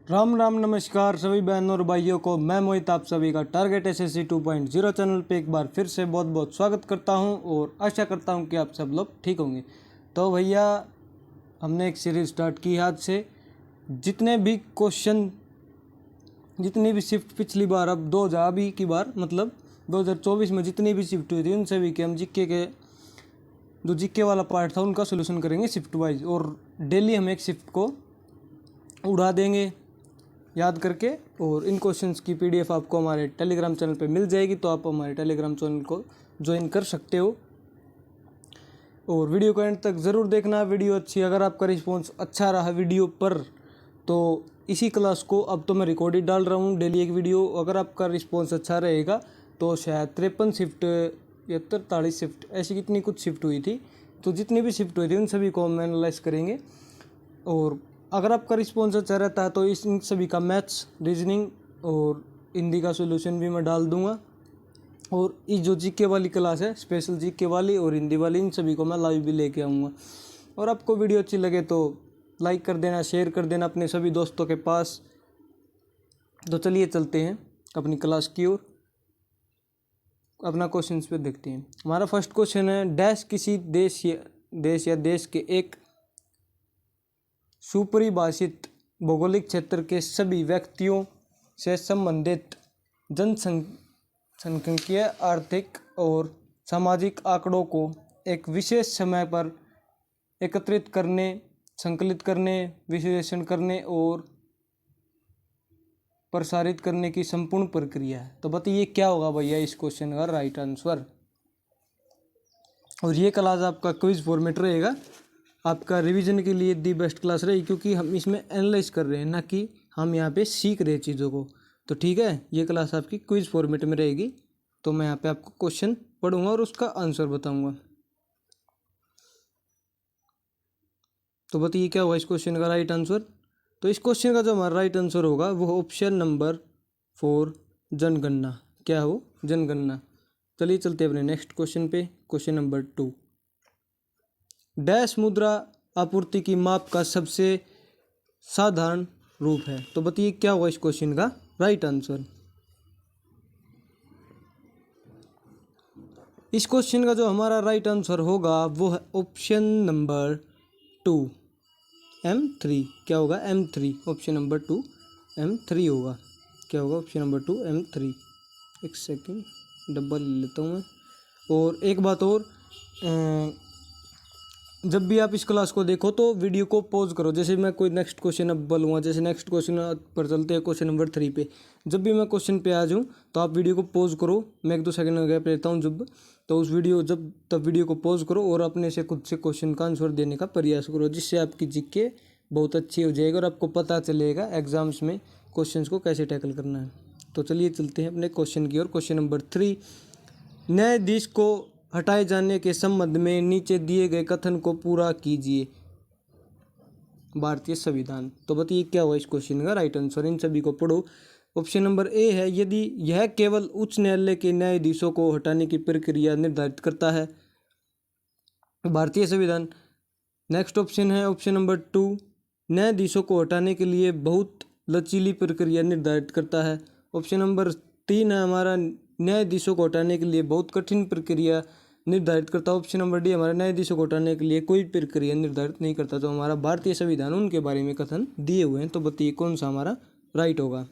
राम राम नमस्कार सभी बहनों और भाइयों को। मैं मोहित आप सभी का टारगेट एसएससी 2.0 चैनल पे एक बार फिर से बहुत बहुत स्वागत करता हूं और आशा करता हूं कि आप सब लोग ठीक होंगे। तो भैया हमने एक सीरीज स्टार्ट की आज से। जितने भी क्वेश्चन, जितनी भी शिफ्ट पिछली बार, अब 2000 अभी की बार मतलब 2024 में जितनी भी शिफ्ट हुई थी उन सभी के हम जीके के जो जीके वाला पार्ट था उनका सोल्यूशन करेंगे शिफ्ट वाइज, और डेली हम एक शिफ्ट को उड़ा देंगे याद करके। और इन क्वेश्चंस की पीडीएफ आपको हमारे टेलीग्राम चैनल पे मिल जाएगी, तो आप हमारे टेलीग्राम चैनल को ज्वाइन कर सकते हो। और वीडियो को एंड तक ज़रूर देखना। वीडियो अच्छी, अगर आपका रिस्पॉन्स अच्छा रहा वीडियो पर तो इसी क्लास को अब तो मैं रिकॉर्ड ही डाल रहा हूँ डेली एक वीडियो। अगर आपका रिस्पॉन्स अच्छा रहेगा तो शायद 53 शिफ्ट या 43 शिफ्ट ऐसी कितनी कुछ शिफ्ट हुई थी, तो जितनी भी शिफ्ट हुई थी उन सभी को हम एनालाइज करेंगे। और अगर आपका रिस्पॉन्स अच्छा रहता है तो इन सभी का मैथ्स, रीजनिंग और हिंदी का सॉल्यूशन भी मैं डाल दूंगा। और इस जो जीके वाली क्लास है, स्पेशल जीके वाली और हिंदी वाली, इन सभी को मैं लाइव भी लेके आऊँगा। और आपको वीडियो अच्छी लगे तो लाइक कर देना, शेयर कर देना अपने सभी दोस्तों के पास। तो चलिए चलते हैं अपनी क्लास की ओर। अपना क्वेश्चन पे देखते हैं। हमारा फर्स्ट क्वेश्चन है, डैश किसी देश या देश के एक सुपरिभाषित भौगोलिक क्षेत्र के सभी व्यक्तियों से संबंधित जनसांख्यिकीय, आर्थिक और सामाजिक आंकड़ों को एक विशेष समय पर एकत्रित करने, संकलित करने, विश्लेषण करने और प्रसारित करने की संपूर्ण प्रक्रिया है। तो बताइए क्या होगा भैया इस क्वेश्चन का राइट आंसर। और ये क्लास आपका क्विज फॉर्मेट रहेगा, आपका रिवीजन के लिए दी बेस्ट क्लास रहेगी, क्योंकि हम इसमें एनालाइज कर रहे हैं ना कि हम यहाँ पे सीख रहे हैं चीज़ों को। तो ठीक है, ये क्लास आपकी क्विज फॉर्मेट में रहेगी। तो मैं यहाँ पे आपको क्वेश्चन पढ़ूंगा और उसका आंसर बताऊंगा। तो बताइए क्या होगा इस क्वेश्चन का राइट आंसर। तो इस क्वेश्चन का जो हमारा राइट आंसर होगा वो ऑप्शन नंबर 4, जनगणना। क्या हो? जनगणना। चलिए चलते हैं अपने नेक्स्ट क्वेश्चन पे। क्वेश्चन नंबर 2, डैश मुद्रा आपूर्ति की माप का सबसे साधारण रूप है। तो बताइए क्या होगा इस क्वेश्चन का राइट आंसर। इस क्वेश्चन का जो हमारा राइट आंसर होगा वो है ऑप्शन नंबर 2, M3। क्या होगा? M3। ऑप्शन नंबर 2 M3 होगा। क्या होगा? Option number 2 M3। एक सेकंड डब्बा ले लेता हूँ मैं। और एक बात और, जब भी आप इस क्लास को देखो तो वीडियो को पॉज करो। जैसे मैं कोई नेक्स्ट क्वेश्चन अब बोलूँगा, जैसे नेक्स्ट क्वेश्चन पर चलते हैं क्वेश्चन नंबर 3 पे। जब भी मैं क्वेश्चन पे आ जाऊँ तो आप वीडियो को पॉज करो। मैं 1-2 सेकंड का गैप लेता हूँ जब, तो उस वीडियो जब तब वीडियो को पॉज करो और अपने से खुद से क्वेश्चन का आंसर देने का प्रयास करो, जिससे आपकी जीके बहुत अच्छी हो जाएगी और आपको पता चलेगा एग्जाम्स में क्वेश्चन को कैसे टैकल करना है। तो चलिए चलते हैं अपने क्वेश्चन की ओर। क्वेश्चन नंबर 3, न्यायाधीश को हटाए जाने के संबंध में नीचे दिए गए कथन को पूरा कीजिए। भारतीय संविधान। तो बताइए क्या हुआ इस क्वेश्चन का राइट आंसर। इन सभी को पढ़ो। ऑप्शन नंबर ए है, यदि यह केवल उच्च न्यायालय के न्यायाधीशों को हटाने की प्रक्रिया निर्धारित करता है, भारतीय संविधान। नेक्स्ट ऑप्शन है ऑप्शन नंबर 2, न्यायाधीशों को हटाने के लिए बहुत लचीली प्रक्रिया निर्धारित करता है। ऑप्शन नंबर 3 है हमारा, न्यायाधीशों को हटाने के लिए बहुत कठिन प्रक्रिया निर्धारित करता है। ऑप्शन नंबर डी हमारा, न्यायाधीशों को हटाने के लिए कोई प्रक्रिया निर्धारित नहीं करता। तो हमारा भारतीय संविधान उनके बारे में कथन दिए हुए हैं। तो बताइए कौन सा हमारा राइट होगा।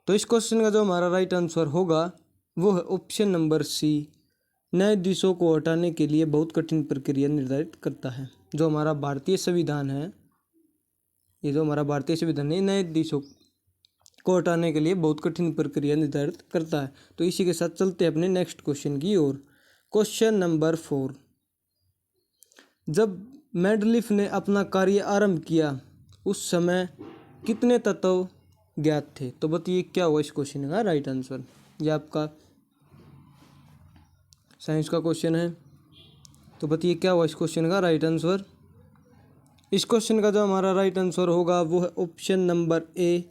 तो इस क्वेश्चन का जो हमारा राइट आंसर होगा वो है ऑप्शन नंबर सी, न्यायाधीशों को हटाने के लिए बहुत कठिन प्रक्रिया निर्धारित करता है। जो हमारा भारतीय संविधान है, ये जो हमारा भारतीय संविधान है, न्यायाधीशों को हटाने के लिए बहुत कठिन प्रक्रिया निर्धारित करता है। तो इसी के साथ चलते हैं अपने नेक्स्ट क्वेश्चन की ओर। क्वेश्चन नंबर 4, जब मेंडलीफ ने अपना कार्य आरंभ किया उस समय कितने तत्व ज्ञात थे। तो बताइए क्या हुआ इस क्वेश्चन का राइट आंसर। ये आपका साइंस का क्वेश्चन है। तो बताइए क्या हुआ इस क्वेश्चन का राइट आंसर। इस क्वेश्चन का जो हमारा राइट आंसर होगा वो है ऑप्शन नंबर ए,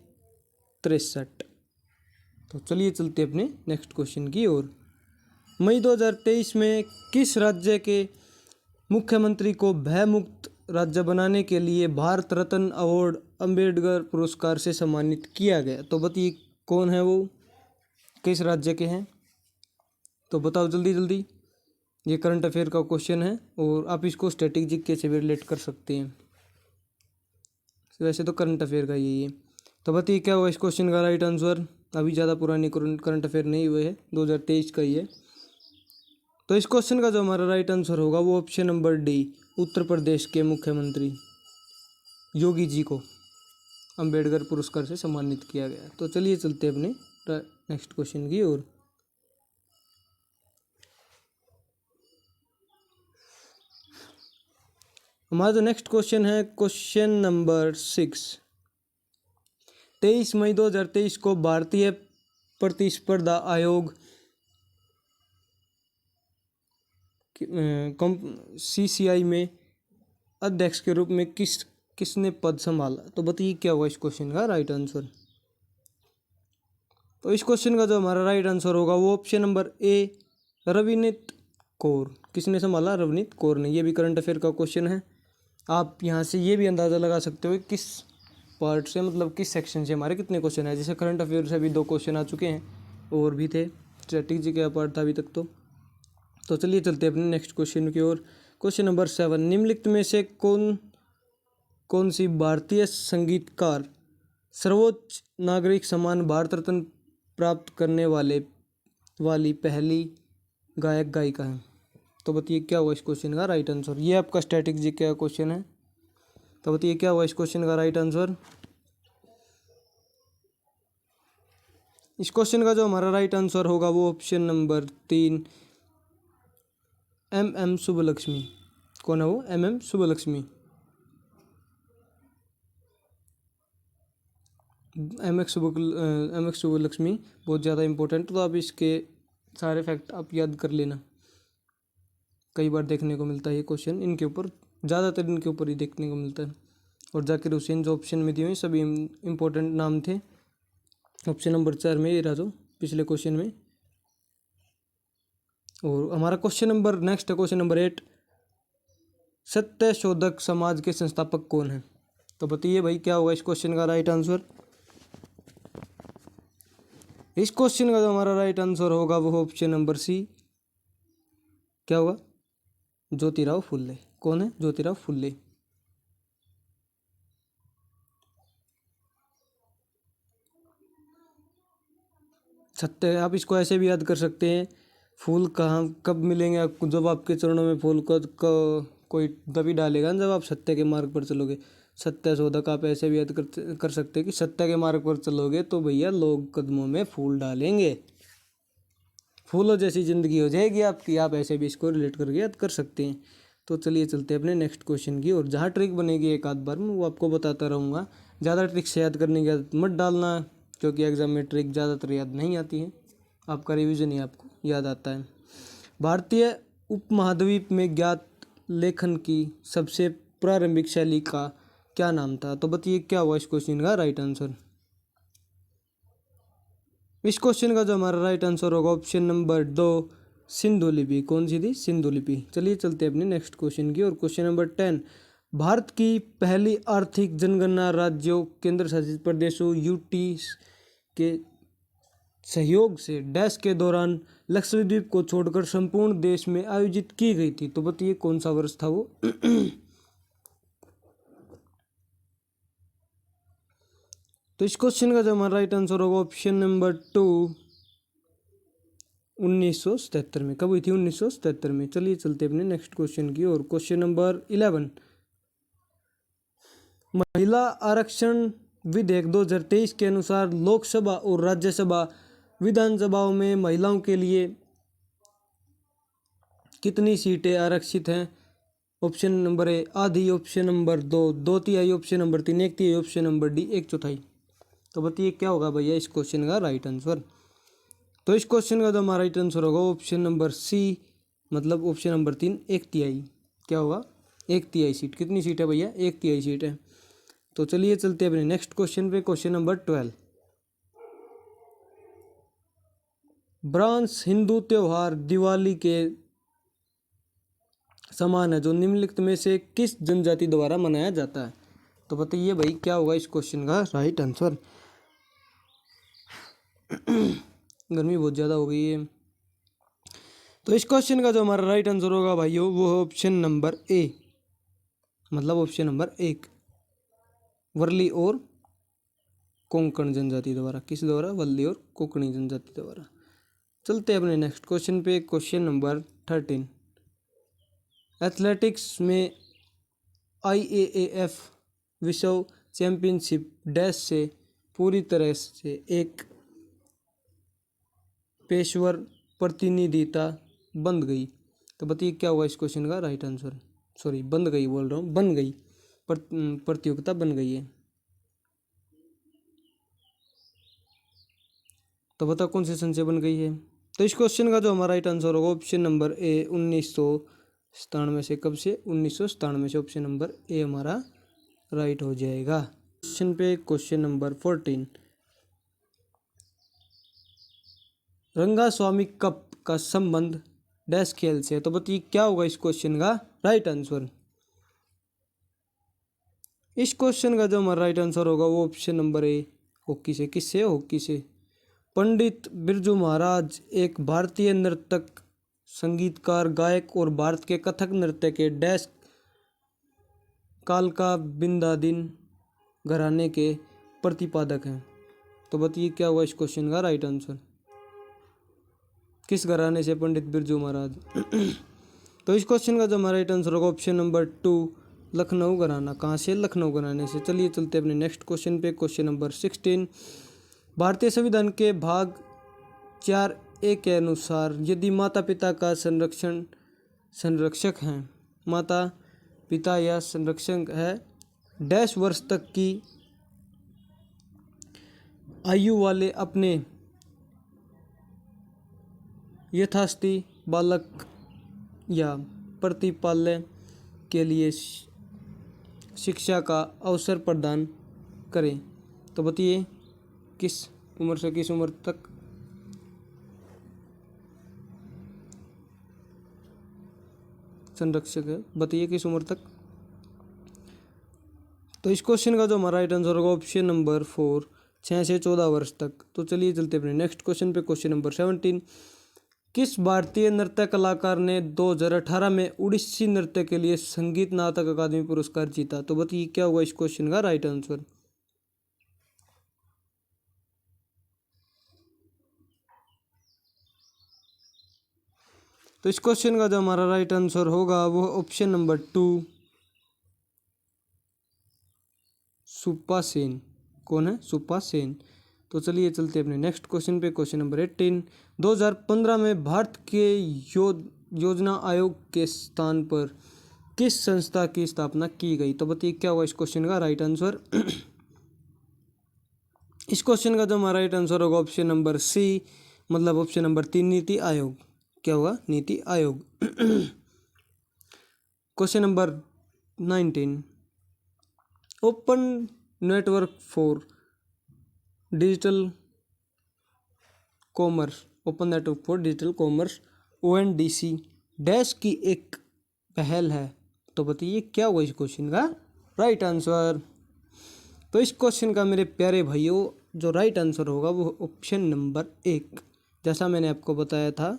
63। तो चलिए चलते अपने नेक्स्ट क्वेश्चन की ओर। मई 2023 में किस राज्य के मुख्यमंत्री को भयमुक्त राज्य बनाने के लिए भारत रत्न अवार्ड अंबेडकर पुरस्कार से सम्मानित किया गया। तो बताइए कौन है वो, किस राज्य के हैं, तो बताओ जल्दी जल्दी। ये करंट अफेयर का क्वेश्चन है और आप इसको स्ट्रेटेजिक के से भी रिलेट कर सकते हैं, वैसे तो करंट अफेयर का यही है। तो बताइए क्या हुआ इस क्वेश्चन का राइट आंसर। अभी ज़्यादा पुरानी करंट अफेयर नहीं हुए है, 2023 का ही है। तो इस क्वेश्चन का जो हमारा राइट आंसर होगा वो option number D, Uttar Pradesh के मुख्यमंत्री योगी जी को अंबेडकर पुरस्कार से सम्मानित किया गया। तो चलिए चलते हैं अपने नेक्स्ट क्वेश्चन की ओर। हमारा जो नेक्स्ट क्वेश्चन है क्वेश्चन नंबर 6। 23 मई 2023 को भारतीय प्रतिस्पर्धा आयोग CCI में अध्यक्ष के रूप में किसने पद संभाला। तो बताइए क्या हुआ इस क्वेश्चन का राइट आंसर। तो इस क्वेश्चन का जो हमारा राइट आंसर होगा वो option number A, Ravneet Kaur. किसने संभाला, रवनीत कौर ने। ये भी करंट अफेयर का क्वेश्चन है। आप यहाँ से ये भी अंदाज़ा लगा सकते हो किस पार्ट से, मतलब किस सेक्शन से हमारे कितने क्वेश्चन है। जैसे करंट अफेयर से भी 2 क्वेश्चन आ चुके हैं और भी थे, स्ट्रेटेजी का पार्ट था अभी तक। तो चलिए चलते हैं अपने नेक्स्ट क्वेश्चन की ओर। Question number 7। निम्नलिखित में से कौन सी भारतीय संगीतकार सर्वोच्च नागरिक सम्मान भारत रत्न प्राप्त करने वाली पहली गायक गायिका है। तो बताइए क्या हुआ इस क्वेश्चन का राइट आंसर। ये आपका स्ट्रेटेजी का क्वेश्चन है। तो बताइए क्या हुआ इस क्वेश्चन का राइट आंसर। इस क्वेश्चन का जो हमारा राइट आंसर होगा वो ऑप्शन नंबर 3, MM सुब्बलक्ष्मी। कौन है वो, MM Subbulakshmi. M S Subbulakshmi बहुत ज़्यादा इंपॉर्टेंट। तो आप इसके सारे फैक्ट आप याद कर लेना, कई बार देखने को मिलता है ये क्वेश्चन, इनके ऊपर ज़्यादातर इनके ऊपर ही देखने को मिलता है। और जाकिर हुसैन जो ऑप्शन में दिए हुए सभी इंपॉर्टेंट नाम थे। ऑप्शन नंबर 4 में ये रहा जो पिछले क्वेश्चन में। और हमारा क्वेश्चन नंबर नेक्स्ट है क्वेश्चन नंबर 8। सत्य शोधक समाज के संस्थापक कौन है। तो बताइए भाई क्या होगा इस क्वेश्चन का राइट आंसर। इस क्वेश्चन का जो हमारा राइट आंसर होगा वो ऑप्शन नंबर सी, क्या होगा, ज्योतिराव फुल्ले। कौन है, ज्योतिराव फुल्ले। सत्य, आप इसको ऐसे भी याद कर सकते हैं, फूल कहाँ कब मिलेंगे आपको, जब आपके चरणों में फूल को कोई तभी डालेगा जब आप सत्य के मार्ग पर चलोगे। सत्य शोधक आप ऐसे भी याद कर सकते हैं कि सत्य के मार्ग पर चलोगे तो भैया लोग कदमों में फूल डालेंगे, फूलों जैसी ज़िंदगी हो जाएगी आपकी। आप ऐसे भी इसको रिलेट करके याद कर सकते हैं। तो चलिए चलते हैं अपने नेक्स्ट क्वेश्चन की। और जहाँ ट्रिक बनेगी एक आध बार में वो आपको बताता रहूँगा। ज़्यादा ट्रिक से याद करने की आदत मत डालना, क्योंकि एग्जाम में ट्रिक ज़्यादातर याद नहीं आती है, आपका रिविजन ही आपको याद आता है। भारतीय उपमहाद्वीप में ज्ञात लेखन की सबसे प्रारंभिक शैली का क्या नाम था। तो बताइए क्या हुआ इस क्वेश्चन का राइट आंसर। इस क्वेश्चन का जो हमारा राइट आंसर होगा ऑप्शन नंबर 2, सिंधु लिपि। कौन सी थी, सिंधु लिपि। चलिए चलते हैं अपने नेक्स्ट क्वेश्चन की। और क्वेश्चन नंबर 10। भारत की पहली आर्थिक जनगणना राज्यों केंद्र शासित प्रदेशों UT के सहयोग से डैश के दौरान लक्षद्वीप को छोड़कर संपूर्ण देश में आयोजित की गई थी। तो बताइए कौन सा वर्ष था वो। तो इस क्वेश्चन का जो हमारा राइट आंसर होगा ऑप्शन नंबर 2, 1977 में। कब हुई थी, 1977 में। चलिए चलते अपने नेक्स्ट क्वेश्चन की। और क्वेश्चन नंबर 11। महिला आरक्षण विधेयक 2023 के अनुसार लोकसभा और राज्यसभा विधानसभाओं में महिलाओं के लिए कितनी सीटें आरक्षित हैं। ऑप्शन नंबर ए आधी, option number 2 2/3, option number 3 1/3, option number D 1/4। तो बताइए क्या होगा भैया इस क्वेश्चन का राइट आंसर। तो इस क्वेश्चन का जो हमारा राइट आंसर होगा ऑप्शन नंबर सी, मतलब ऑप्शन नंबर 3 1/3। क्या होगा, 1/3 सीट। कितनी सीट है भैया, 1/3 सीट है। तो चलिए चलते हैं अपने नेक्स्ट क्वेश्चन पे। Question number 12। ब्रांस हिंदू त्योहार दिवाली के समान है जो निम्नलिखित में से किस जनजाति द्वारा मनाया जाता है। तो बताइए भाई क्या होगा इस क्वेश्चन का राइट आंसर। गर्मी बहुत ज़्यादा हो गई है। तो इस क्वेश्चन का जो हमारा राइट आंसर होगा भाइयों वो है ऑप्शन नंबर ए, मतलब ऑप्शन नंबर 1, वर्ली और कोंकण जनजाति द्वारा। किस द्वारा? वर्ली और कोंकणी जनजाति द्वारा। चलते हैं अपने नेक्स्ट क्वेश्चन पे। क्वेश्चन नंबर 13, एथलेटिक्स में IAAF विश्व चैंपियनशिप डैश से पूरी तरह से एक पेशेवर प्रतिनिधिता बन गई। तो बताइए क्या हुआ इस क्वेश्चन का राइट आंसर। सॉरी, बन गई बोल रहा हूँ, बन गई, प्रतियोगिता बन गई है। तो बताओ कौन से सन से बन गई है। तो इस क्वेश्चन का जो हमारा राइट आंसर होगा ऑप्शन नंबर ए 1997 से। कब से? 1997 से। ऑप्शन नंबर ए हमारा राइट हो जाएगा। क्वेश्चन पे क्वेश्चन नंबर 14, रंगास्वामी कप का संबंध डैश खेल से। तो बताइए क्या होगा इस क्वेश्चन का राइट आंसर। इस क्वेश्चन का जो हमारा राइट आंसर होगा वो ऑप्शन नंबर ए, हॉकी से। किससे? हॉकी से। पंडित बिरजू महाराज एक भारतीय नर्तक, संगीतकार, गायक और भारत के कथक नृत्य के डैश काल का बिंदादीन घराने के प्रतिपादक हैं। तो बताइए क्या हुआ इस क्वेश्चन का राइट आंसर। किस घराने से? पंडित बिरजू महाराज। तो इस क्वेश्चन का जो हमारा राइट आंसर होगा ऑप्शन नंबर 2, लखनऊ घराना। कहाँ से? लखनऊ घराने से। चलिए चलते अपने नेक्स्ट क्वेश्चन पे। क्वेश्चन नंबर 16, भारतीय संविधान के भाग 4A के अनुसार यदि माता पिता का संरक्षक हैं, माता पिता या संरक्षक है डैश वर्ष तक की आयु वाले अपने यथास्थी बालक या प्रतिपाल्य के लिए शिक्षा का अवसर प्रदान करें। तो बताइए किस उम्र से किस उम्र तक संरक्षक है? बताइए किस उम्र तक। तो इस क्वेश्चन का जो हमारा राइट आंसर होगा ऑप्शन नंबर 4, 6 से 14 वर्ष तक। तो चलिए चलते अपने नेक्स्ट क्वेश्चन पे। क्वेश्चन नंबर 17, किस भारतीय नृत्य कलाकार ने 2018 में उड़ीसी नृत्य के लिए संगीत नाटक अकादमी पुरस्कार जीता। तो बताइए क्या हुआ इस क्वेश्चन का राइट आंसर। तो इस क्वेश्चन का जो हमारा राइट आंसर होगा वो ऑप्शन नंबर 2, सुप्पा सेन। कौन है? सुप्पा सेन। तो चलिए चलते अपने नेक्स्ट क्वेश्चन पे। क्वेश्चन नंबर 18, 2015 में भारत के योजना आयोग के स्थान पर किस संस्था की स्थापना की गई। तो बताइए क्या हुआ इस क्वेश्चन का राइट आंसर। इस क्वेश्चन का जो हमारा राइट आंसर होगा ऑप्शन नंबर सी, मतलब ऑप्शन नंबर 3, नीति आयोग। क्या होगा? NITI Aayog. Question number 19, open network for digital commerce, open network for digital commerce ONDC dash की एक पहल है। तो बताइए क्या हुआ इस क्वेश्चन का राइट आंसर। तो इस क्वेश्चन का मेरे प्यारे भाइयों जो राइट आंसर होगा वो ऑप्शन नंबर 1, जैसा मैंने आपको बताया था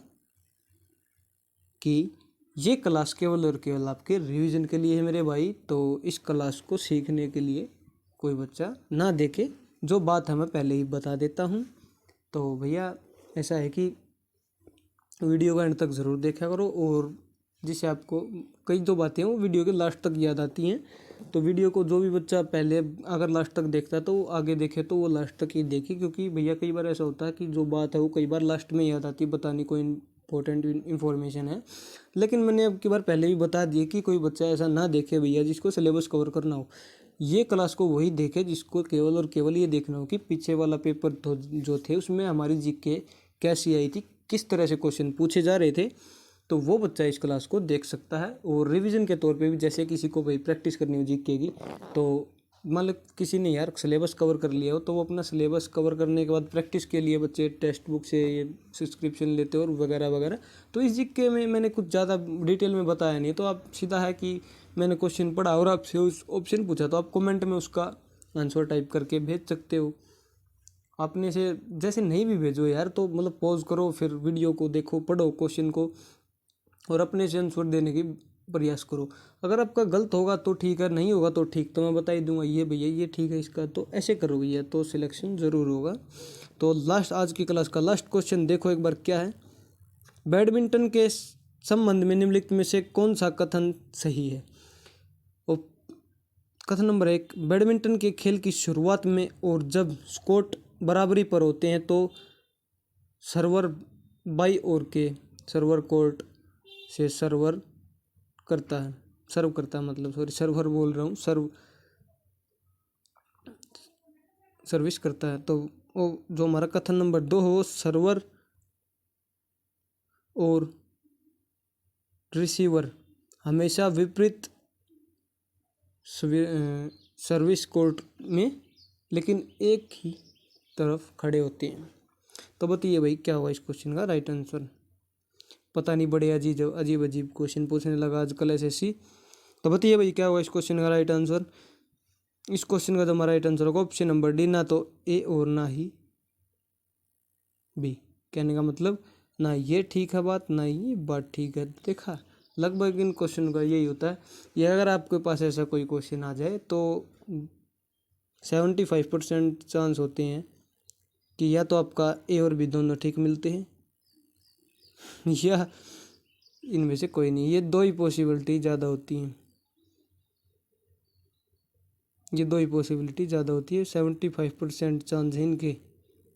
कि ये क्लास केवल और केवल आपके रिवीजन के लिए है मेरे भाई। तो इस क्लास को सीखने के लिए कोई बच्चा ना देखे, जो बात हमें पहले ही बता देता हूँ। तो भैया ऐसा है कि वीडियो का एंड तक ज़रूर देखा करो, और जिससे आपको कई जो बातें हैं वो वीडियो के लास्ट तक याद आती हैं। तो वीडियो को जो भी बच्चा पहले अगर लास्ट तक देखता है तो वो आगे देखे तो वो लास्ट तक ही देखे, क्योंकि भैया कई बार ऐसा होता है कि जो बात है वो कई बार लास्ट में याद आती है, बतानी कोई इंपॉर्टेंट इन्फॉर्मेशन है। लेकिन मैंने अब की बार पहले भी बता दिया कि कोई बच्चा ऐसा ना देखे भैया जिसको सिलेबस कवर करना हो। ये क्लास को वही देखे जिसको केवल और केवल ये देखना हो कि पीछे वाला पेपर जो थे उसमें हमारी जीके कैसी आई थी, किस तरह से क्वेश्चन पूछे जा रहे थे। तो वो बच्चा इस क्लास को देख सकता है। और रिवीजन के तौर पे भी जैसे किसी को भाई प्रैक्टिस करनी हो जीके की, तो मतलब किसी ने यार सिलेबस कवर कर लिया हो तो वो अपना सिलेबस कवर करने के बाद प्रैक्टिस के लिए बच्चे टेक्स्ट बुक से ये सब्सक्रिप्शन लेते हैं और वगैरह वगैरह। तो इस जीके में मैंने कुछ ज़्यादा डिटेल में बताया नहीं, तो आप सीधा है कि मैंने क्वेश्चन पढ़ा और आपसे उस ऑप्शन पूछा तो आप कमेंट में उसका आंसर टाइप करके भेज सकते हो। आपने से जैसे नहीं भी भेजो यार तो मतलब पॉज करो, फिर वीडियो को देखो, पढ़ो क्वेश्चन को और अपने से आंसर देने की प्रयास करो। अगर आपका गलत होगा तो ठीक है, नहीं होगा तो ठीक, तो मैं बता ही दूंगा ये भैया ये ठीक है इसका, तो ऐसे करो भैया तो सिलेक्शन ज़रूर होगा। तो लास्ट आज की क्लास का लास्ट क्वेश्चन देखो एक बार क्या है। बैडमिंटन के संबंध में निम्नलिखित में से कौन सा कथन सही है। और कथन नंबर 1, बैडमिंटन के खेल की शुरुआत में और जब स्कोर बराबरी पर होते हैं तो सर्वर बाई ओर के सर्वर कोर्ट से सर्वर करता है, मतलब सॉरी सर्वर बोल रहा हूँ, सर्विस करता है। तो वो जो हमारा कथन नंबर 2 हो, सर्वर और रिसीवर हमेशा विपरीत सर्विस कोर्ट में लेकिन एक ही तरफ खड़े होते हैं। तो बताइए भाई क्या होगा इस क्वेश्चन का राइट आंसर। पता नहीं, बड़े अजीब अजीब क्वेश्चन पूछने लगा आजकल एसएससी। तो बताइए भाई क्या होगा इस क्वेश्चन का राइट आंसर। इस क्वेश्चन का जो हमारा राइट आंसर होगा ऑप्शन नंबर डी, ना तो ए और ना ही बी। कहने का मतलब ना ये ठीक है बात, ना ये बात ठीक है। देखा, लगभग इन क्वेश्चन का यही होता है। ये अगर आपके पास ऐसा कोई क्वेश्चन आ जाए तो 75% चांस होते हैं कि या तो आपका ए और बी दोनों ठीक मिलते हैं या इनमें से कोई नहीं। ये दो ही पॉसिबिलिटी ज़्यादा होती हैं, ये दो ही पॉसिबिलिटी ज़्यादा होती है। 75% चांस है इनके,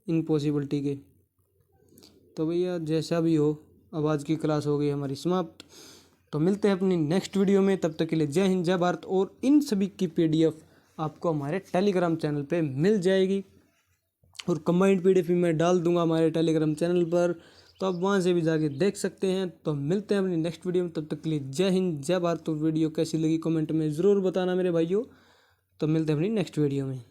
इन पॉसिबिलिटी के। तो भैया जैसा भी हो, अब आज की क्लास हो गई हमारी समाप्त। तो मिलते हैं अपनी नेक्स्ट वीडियो में, तब तक के लिए जय हिंद जय भारत। और इन सभी की PDF आपको हमारे टेलीग्राम चैनल पे मिल जाएगी और कंबाइंड PDF मैं डाल दूंगा हमारे टेलीग्राम चैनल पर, तो आप वहाँ से भी जाके देख सकते हैं। तो मिलते हैं अपनी नेक्स्ट वीडियो में, तब तक के लिए जय हिंद जय भारत। तो वीडियो कैसी लगी कमेंट में ज़रूर बताना मेरे भाइयों। तो मिलते हैं अपनी नेक्स्ट वीडियो में।